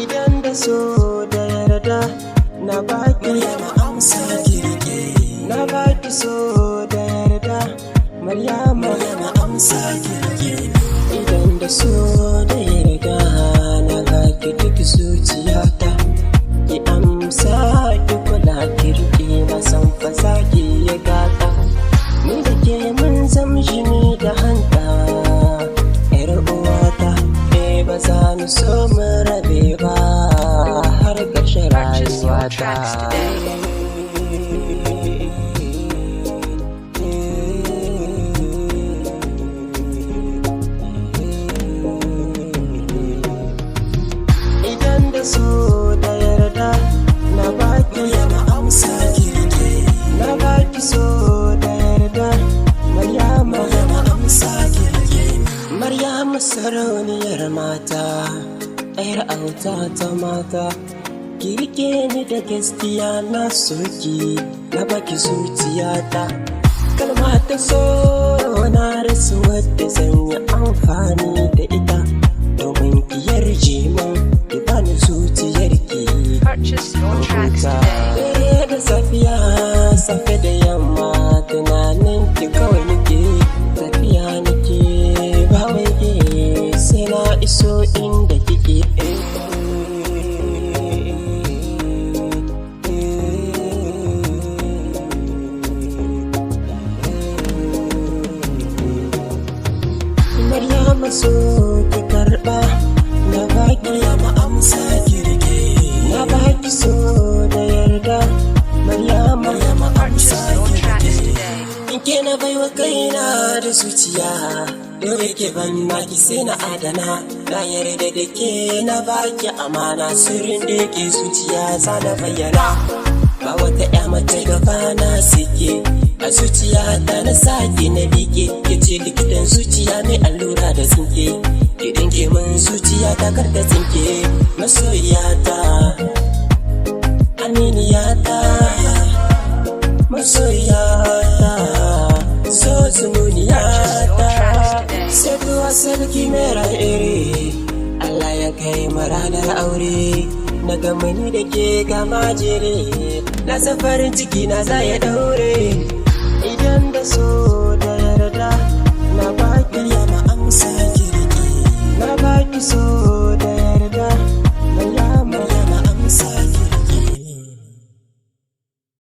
Idan da so da yarda na baki amsa kirki, na baki so da yarda Maryama amsa kirki. Idan da so da yarda na baki duk zuciyata, ki amsa ki kula kirki, na san fa zaki ya gata. Ni da ke mun zam jini da hanta, yar uwata ba za mu so mu rabe ba har ƙarshen rayuwata. Idan da so da yarda na baki amsa kirki, na baki so da yarda Maryama amsa kirki. Maryama sarauniyar mata, ‘yar auta ta mata, kirke ni da gaskiya na soki, na baki zuciyata. Kalma ta so na rasa wadda zan yi amfani da ita, domin ki yarje min ki bani zuciyarki. Da safiya, safe da yamma, tunanin ki kawai nake, tafiya nake ba wai sai na iso inda kike. Maryama so ki karɓa, na baki amsa kirki, na baki so da yarda Maryama amsa kirki. Ke na baiwa kaina da zuciya, dole ke ban naki sai na adana, na yarda da ke na baki amana, sirrin da ke zuciya za na bayyana. Ba wata ƴa mace gaba na sike, a zuciya ta na sake na bike, ke ce likitan zuciya mai allura da tsinke, idan ke mun zuciya ta karta tsinke. Masoyiyata, aminiyata, masoyiyata, so zumuniyata, sai kuwa sarki mai iri, Allah ya kai mu ranar aure, na gama ni da ke gama jere, na san farin ciki na za ya daure. Idan da so da yarda na baki amsa kirki, na baki so da